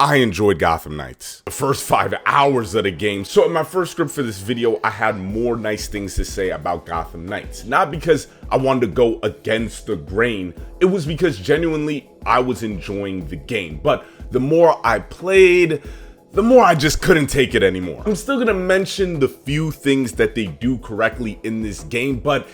I enjoyed Gotham Knights the first 5 hours of the game. So in my first script for this video, I had more nice things to say about Gotham Knights. Not because I wanted to go against the grain, it was because genuinely I was enjoying the game. But the more I played, the more I just couldn't take it anymore. I'm still gonna mention the few things that they do correctly in this game, but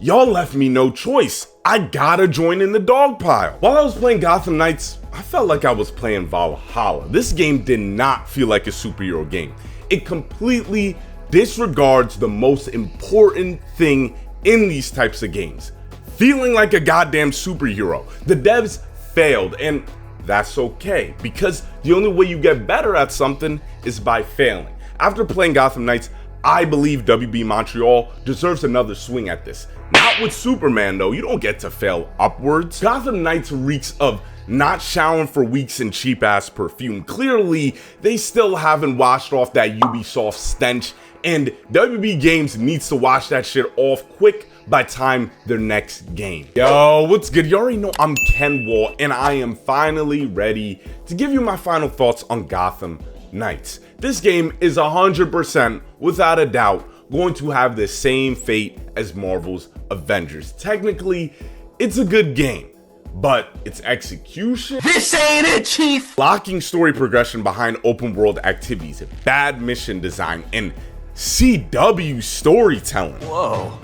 y'all left me no choice. I gotta join in the dog pile. While I was playing Gotham Knights, I felt like I was playing Valhalla. This game did not feel like a superhero game. It completely disregards the most important thing in these types of games: feeling like a goddamn superhero. The devs failed, and that's okay, because the only way you get better at something is by failing. After playing Gotham Knights, I believe WB Montreal deserves another swing at this. Not with Superman though, you don't get to fail upwards. Gotham Knights reeks of not showering for weeks in cheap ass perfume. Clearly, they still haven't washed off that Ubisoft stench, and WB Games needs to wash that shit off quick by time their next game. Yo, what's good? You already know I'm KenWal, and I am finally ready to give you my final thoughts on Gotham Knights. This game is 100%, without a doubt, going to have the same fate as Marvel's Avengers. Technically, it's a good game, but its execution, this ain't it, Chief! Locking story progression behind open world activities, bad mission design, and CW storytelling. Whoa.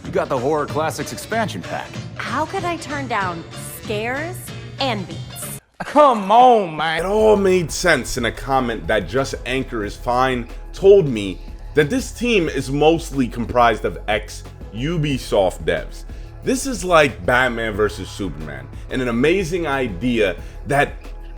You got the Horror Classics expansion pack. How could I turn down scares and beats? Come on, man. It all made sense in a comment that Just Anchor is Fine told me that this team is mostly comprised of ex-Ubisoft devs. This is like Batman versus Superman, and an amazing idea that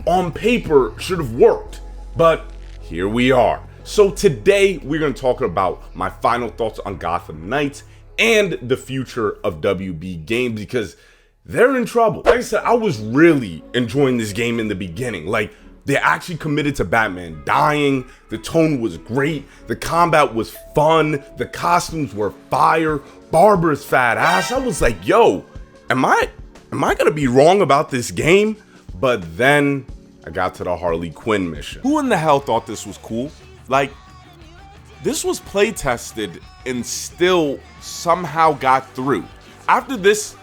on paper should have worked, but here we are. So today we're going to talk about my final thoughts on Gotham Knights and the future of WB Games, because they're in trouble. Like I said, I was really enjoying this game in the beginning. Like, they actually committed to Batman dying, the tone was great, the combat was fun, the costumes were fire, Barbara's fat ass. I was like, yo, am I gonna be wrong about this game? But then I got to the Harley Quinn mission. Who in the hell thought this was cool? Like, this was play tested and still somehow got through. After this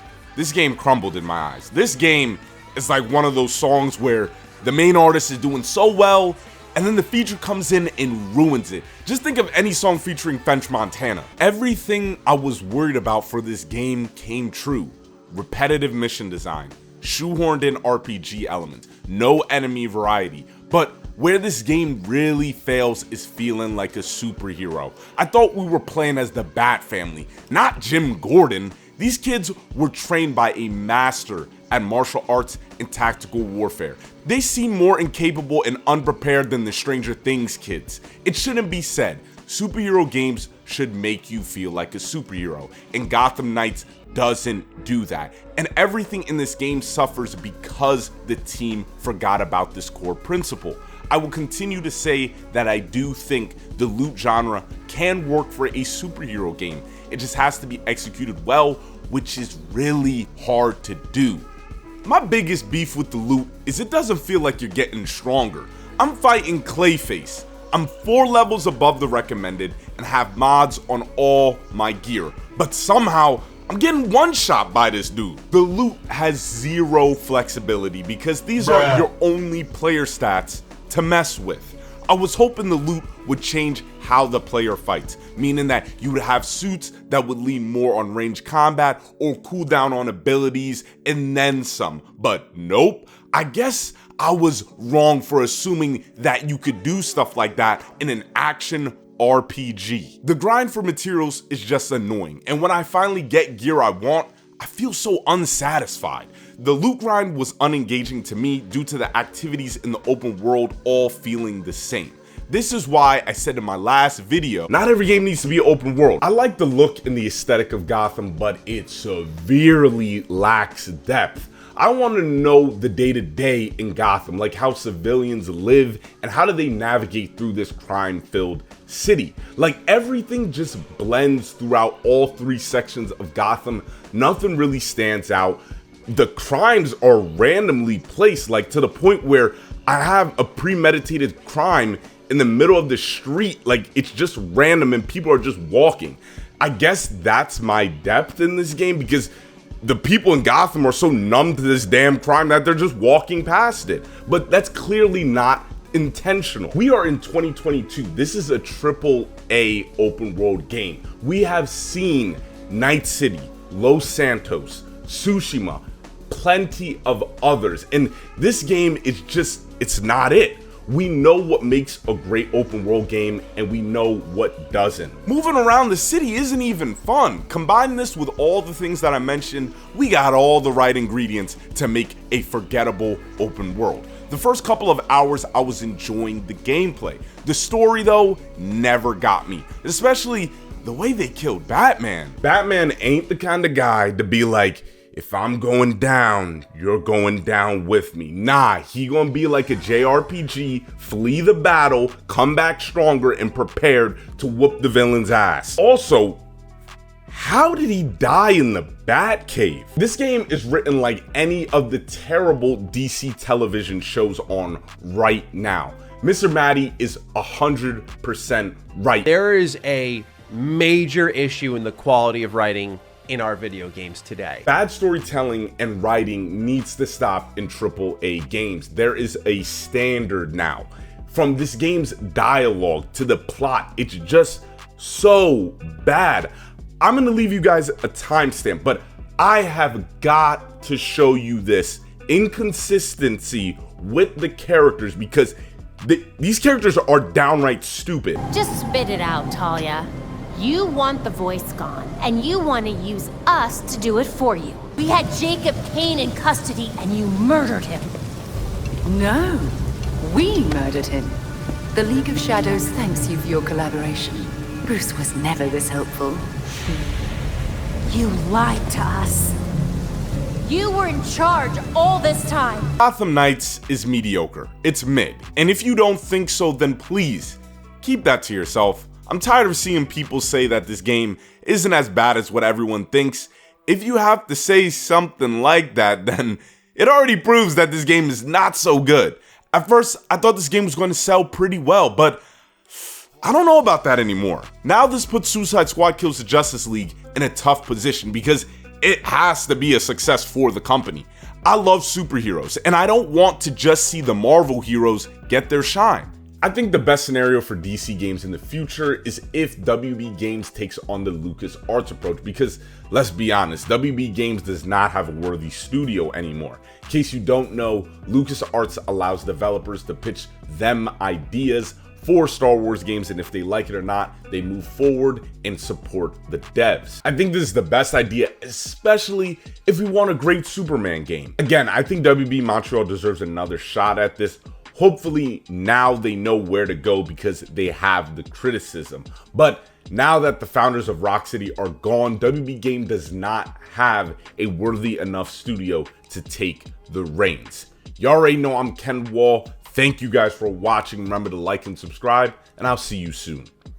game crumbled in my eyes. This game is like one of those songs where the main artist is doing so well, and then the feature comes in and ruins it. Just think of any song featuring French Montana. Everything I was worried about for this game came true. Repetitive mission design, shoehorned in RPG elements, no enemy variety. But where this game really fails is feeling like a superhero. I thought we were playing as the Bat Family, not Jim Gordon. These kids were trained by a master at martial arts and tactical warfare. They seem more incapable and unprepared than the Stranger Things kids. It shouldn't be said, superhero games should make you feel like a superhero, and Gotham Knights doesn't do that. And everything in this game suffers because the team forgot about this core principle. I will continue to say that I do think the loot genre can work for a superhero game. It just has to be executed well, which is really hard to do. My biggest beef with the loot is it doesn't feel like you're getting stronger. I'm fighting Clayface. I'm 4 levels above the recommended and have mods on all my gear, but somehow I'm getting one-shot by this dude. The loot has zero flexibility because these are your only player stats to mess with. I was hoping the loot would change how the player fights, meaning that you would have suits that would lean more on range combat or cool down on abilities and then some, but nope. I guess I was wrong for assuming that you could do stuff like that in an action RPG. The grind for materials is just annoying, and when I finally get gear I want, I feel so unsatisfied. The loot grind was unengaging to me due to the activities in the open world all feeling the same. This is why I said in my last video, not every game needs to be open world. I like the look and the aesthetic of Gotham, but it severely lacks depth. I want to know the day-to-day in Gotham, like how civilians live and how do they navigate through this crime-filled city. Like, everything just blends throughout all 3 sections of Gotham. Nothing really stands out. The crimes are randomly placed, like to the point where I have a premeditated crime in the middle of the street. Like, it's just random and people are just walking. I guess that's my depth in this game, because the people in Gotham are so numb to this damn crime that they're just walking past it. But that's clearly not intentional. We are in 2022. This is a AAA open world game. We have seen Night City, Los Santos, Tsushima, plenty of others, and this game is just, it's not it. We know what makes a great open world game, and we know what doesn't. Moving around the city isn't even fun. Combine this with all the things that I mentioned, we got all the right ingredients to make a forgettable open world. The first couple of hours, I was enjoying the gameplay. The story, though, never got me, especially the way they killed Batman. Batman ain't the kind of guy to be like, if I'm going down, you're going down with me. Nah, he gonna be like a JRPG, flee the battle, come back stronger and prepared to whoop the villain's ass. Also, how did he die in the Batcave? This game is written like any of the terrible DC television shows on right now. Mr. Maddie is 100% right. There is a major issue in the quality of writing in our video games today. Bad storytelling and writing needs to stop in AAA games. There is a standard now. From this game's dialogue to the plot, it's just so bad. I'm gonna leave you guys a timestamp, but I have got to show you this inconsistency with the characters, because these characters are downright stupid. Just spit it out, Talia. You want the voice gone, and you want to use us to do it for you. We had Jacob Kane in custody, and you murdered him. No, we murdered him. The League of Shadows thanks you for your collaboration. Bruce was never this helpful. You lied to us. You were in charge all this time. Gotham Knights is mediocre. It's mid. And if you don't think so, then please keep that to yourself. I'm tired of seeing people say that this game isn't as bad as what everyone thinks. If you have to say something like that, then it already proves that this game is not so good. At first, I thought this game was going to sell pretty well, but I don't know about that anymore. Now this puts Suicide Squad Kills the Justice League in a tough position, because it has to be a success for the company. I love superheroes, and I don't want to just see the Marvel heroes get their shine. I think the best scenario for DC games in the future is if WB Games takes on the LucasArts approach, because let's be honest, WB Games does not have a worthy studio anymore. In case you don't know, LucasArts allows developers to pitch them ideas for Star Wars games, and if they like it or not, they move forward and support the devs. I think this is the best idea, especially if we want a great Superman game. Again, I think WB Montreal deserves another shot at this. Hopefully now they know where to go, because they have the criticism. But now that the founders of Rock City are gone, WB Game does not have a worthy enough studio to take the reins. You already know I'm KenWal. Thank you guys for watching. Remember to like and subscribe, and I'll see you soon.